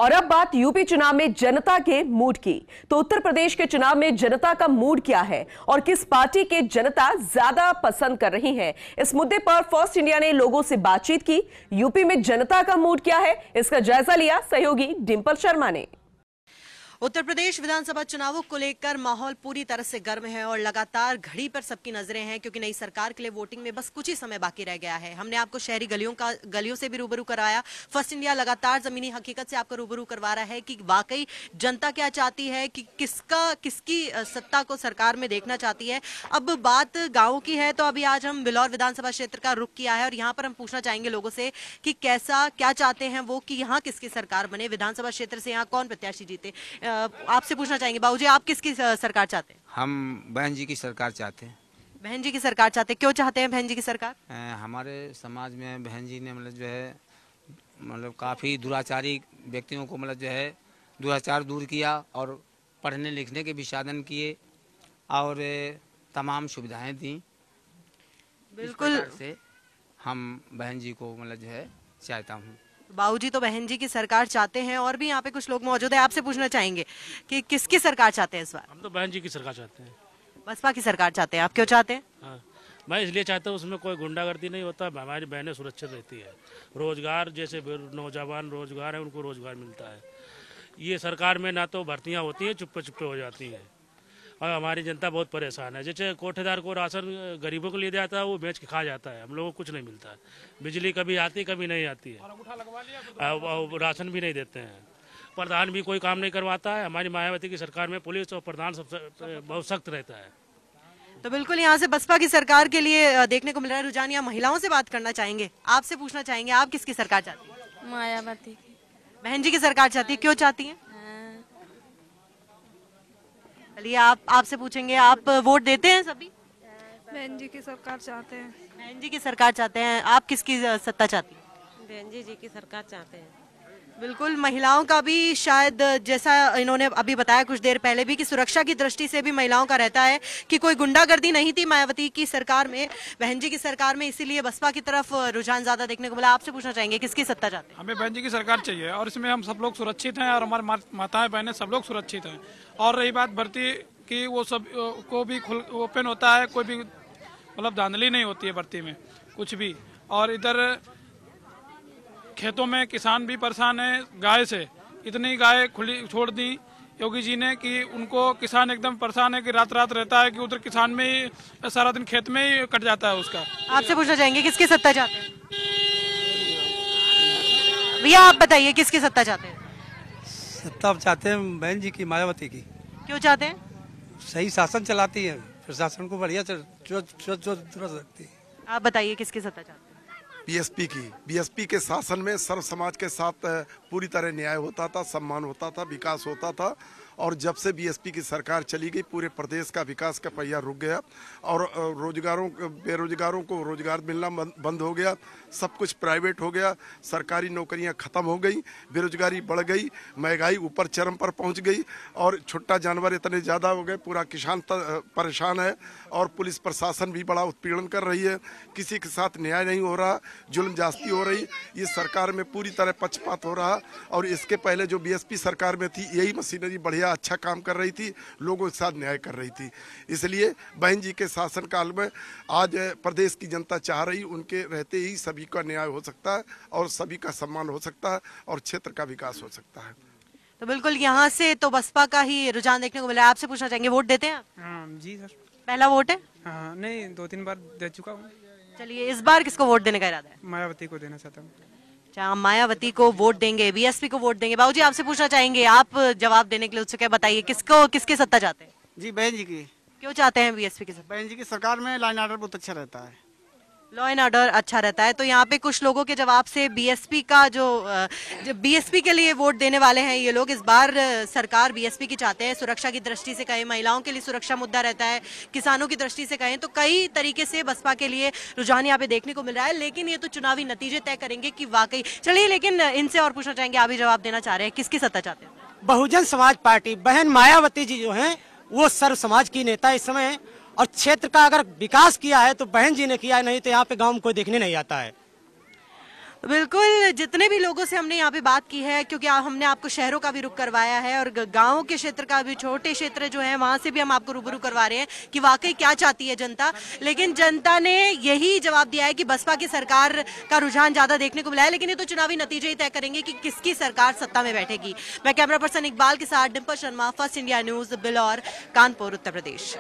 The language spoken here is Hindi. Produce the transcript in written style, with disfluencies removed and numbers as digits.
और अब बात यूपी चुनाव में जनता के मूड की। तो उत्तर प्रदेश के चुनाव में जनता का मूड क्या है और किस पार्टी के जनता ज्यादा पसंद कर रही है, इस मुद्दे पर फर्स्ट इंडिया ने लोगों से बातचीत की। यूपी में जनता का मूड क्या है, इसका जायजा लिया सहयोगी डिंपल शर्मा ने। उत्तर प्रदेश विधानसभा चुनावों को लेकर माहौल पूरी तरह से गर्म है और लगातार घड़ी पर सबकी नजरें हैं, क्योंकि नई सरकार के लिए वोटिंग में बस कुछ ही समय बाकी रह गया है। हमने आपको शहरी गलियों से भी रूबरू कराया। फर्स्ट इंडिया लगातार जमीनी हकीकत से आपको रूबरू करवा रहा है कि वाकई जनता क्या चाहती है, कि किसकी सत्ता को सरकार में देखना चाहती है। अब बात गाँव की है, तो अभी आज हम बिलौर विधानसभा क्षेत्र का रुख किया है और यहाँ पर हम पूछना चाहेंगे लोगों से कि क्या चाहते हैं वो, कि यहाँ किसकी सरकार बने, विधानसभा क्षेत्र से यहाँ कौन प्रत्याशी जीते। आपसे पूछना चाहेंगे बाबूजी, आप किसकी सरकार चाहते हैं? हम बहन जी की सरकार चाहते हैं। बहन जी की सरकार चाहते हैं, क्यों चाहते हैं बहन जी की सरकार? हमारे समाज में बहन जी ने जो है काफ़ी दुराचारी व्यक्तियों को जो है दुराचार दूर किया और पढ़ने लिखने के भी साधन किए और तमाम सुविधाएं दी। बिल्कुल से हम बहन जी को जो है चाहता हूँ। बाबूजी तो बहन जी की सरकार चाहते हैं और भी यहाँ पे कुछ लोग मौजूद है, आपसे पूछना चाहेंगे कि किसकी सरकार चाहते हैं इस बार? हम तो बहन जी की सरकार चाहते हैं। बसपा की सरकार चाहते हैं, आप क्यों चाहते हैं? हाँ, मैं इसलिए चाहता हूँ उसमें कोई गुंडागर्दी नहीं होता, हमारी बहनें सुरक्षित रहती है। रोजगार, जैसे नौजवान रोजगार है उनको रोजगार मिलता है। ये सरकार में ना तो भर्तियाँ होती हैं, चुप्पे चुप्पे हो जाती हैं और हमारी जनता बहुत परेशान है। जैसे कोठेदार को राशन गरीबों को लिए जाता है, वो बेच के खा जाता है, हम लोगों को कुछ नहीं मिलता है। बिजली कभी आती कभी नहीं आती है, राशन भी नहीं देते हैं। प्रधान भी कोई काम नहीं करवाता है। हमारी मायावती की सरकार में पुलिस और प्रधान सबसे बहुत सख्त रहता है। तो बिल्कुल यहाँ से बसपा की सरकार के लिए देखने को मिल रहा है रुझान। यहाँ महिलाओं से बात करना चाहेंगे, आपसे पूछना चाहेंगे आप किसकी सरकार चाहती है? मायावती की। बहन जी की सरकार चाहती है, क्यों चाहती है? चलिए आपसे पूछेंगे, आप वोट देते हैं सभी? बहन जी की सरकार चाहते हैं। बहन जी की सरकार चाहते हैं, आप किसकी सत्ता चाहती हैं? बहन जी की सरकार चाहते हैं। बिल्कुल, महिलाओं का भी शायद, जैसा इन्होंने अभी बताया कुछ देर पहले भी, कि सुरक्षा की दृष्टि से भी महिलाओं का रहता है कि कोई गुंडागर्दी नहीं थी मायावती की सरकार में, बहन जी की सरकार में, इसीलिए बसपा की तरफ रुझान ज्यादा देखने को मिला। आपसे पूछना चाहेंगे किसकी सत्ता चाहते हैं? हमें बहन जी की सरकार चाहिए और इसमें हम सब लोग सुरक्षित हैं और हमारे माताएं बहनें सब लोग सुरक्षित हैं। और रही बात भर्ती की, वो सब को भी ओपन होता है, कोई भी धांधली नहीं होती है भर्ती में कुछ भी। और इधर खेतों में किसान भी परेशान है गाय से, इतनी गाय खुली छोड़ दी योगी जी ने कि उनको किसान एकदम परेशान है कि रात रात रहता है कि उधर किसान में ही सारा दिन खेत में ही कट जाता है उसका। आपसे पूछना चाहेंगे किसकी सत्ता चाहते हैं? भैया आप बताइए किसकी सत्ता चाहते हैं? सत्ता चाहते हैं बहन जी की, मायावती की। क्यों चाहते हैं? सही शासन चलाती है, प्रशासन को बढ़िया रखती है। आप बताइए किसकी सत्ता चाहते हैं? बीएसपी की। बीएसपी के शासन में सर्व समाज के साथ पूरी तरह न्याय होता था, सम्मान होता था, विकास होता था। और जब से बीएसपी की सरकार चली गई, पूरे प्रदेश का विकास का पहिया रुक गया और बेरोजगारों को रोजगार मिलना बंद हो गया, सब कुछ प्राइवेट हो गया, सरकारी नौकरियां खत्म हो गई, बेरोजगारी बढ़ गई, महंगाई ऊपर चरम पर पहुंच गई और छुट्टा जानवर इतने ज़्यादा हो गए, पूरा किसान परेशान है और पुलिस प्रशासन भी बड़ा उत्पीड़न कर रही है। किसी के साथ न्याय नहीं हो रहा, जुल्म जास्ती हो रही, ये सरकार में पूरी तरह पक्षपात हो रहा। और इसके पहले जो बीएसपी सरकार में थी, यही मशीनरी बढ़िया अच्छा काम कर रही थी, लोगों के साथ न्याय कर रही थी। इसलिए बहन जी के शासन काल में आज प्रदेश की जनता चाह रही, उनके रहते ही सभी का न्याय हो सकता है और सभी का सम्मान हो सकता है और क्षेत्र का विकास हो सकता है। तो बिल्कुल यहाँ से तो बसपा का ही रुझान देखने को मिला है। आपसे पूछना चाहेंगे, वोट देते हैं आप? जी सर। पहला वोट है? हाँ, नहीं 2-3 बार दे चुका हूँ। चलिए इस बार किसको वोट देने का इरादा है? मायावती को देना चाहता हूँ। अच्छा, मायावती को वोट देंगे, बीएसपी को वोट देंगे। बाबूजी आपसे पूछना चाहेंगे, आप जवाब देने के लिए उत्सुक है, बताइए किसकी सत्ता चाहते हैं? जी बहन जी की। क्यों चाहते हैं बीएसपी की सत्ता? बहन जी की सरकार में लॉ एंड ऑर्डर बहुत अच्छा रहता है। लॉ एंड ऑर्डर अच्छा रहता है। तो यहाँ पे कुछ लोगों के जवाब से बीएसपी का जो बीएसपी के लिए वोट देने वाले हैं ये लोग, इस बार सरकार बीएसपी की चाहते हैं। सुरक्षा की दृष्टि से कहें, महिलाओं के लिए सुरक्षा मुद्दा रहता है, किसानों की दृष्टि से कहें, तो कई तरीके से बसपा के लिए रुझान यहाँ पे देखने को मिल रहा है। लेकिन ये तो चुनावी नतीजे तय करेंगे कि वाकई। चलिए, लेकिन इनसे और पूछना चाहेंगे, आप भी जवाब देना चाह रहे हैं, किसकी सत्ता चाहते हैं? बहुजन समाज पार्टी, बहन मायावती जी जो है वो सर्व समाज की नेता इस समय, और क्षेत्र का अगर विकास किया है तो बहन जी ने किया है, नहीं तो यहाँ पे गांव में कोई देखने नहीं आता है। बिल्कुल, जितने भी लोगों से हमने यहाँ पे बात की है, क्योंकि हमने आपको शहरों का भी रुख करवाया है और गाँव के क्षेत्र का भी, छोटे क्षेत्र जो है वहाँ से भी हम आपको रूबरू करवा रहे हैं कि वाकई क्या चाहती है जनता। लेकिन जनता ने यही जवाब दिया है कि बसपा की सरकार का रुझान ज्यादा देखने को मिला है, लेकिन ये तो चुनावी नतीजे ही तय करेंगे कि किसकी सरकार सत्ता में बैठेगी। मैं कैमरा पर्सन इकबाल के साथ Dimple Sharma, First India News, Bilaur, Kanpur, Uttar प्रदेश।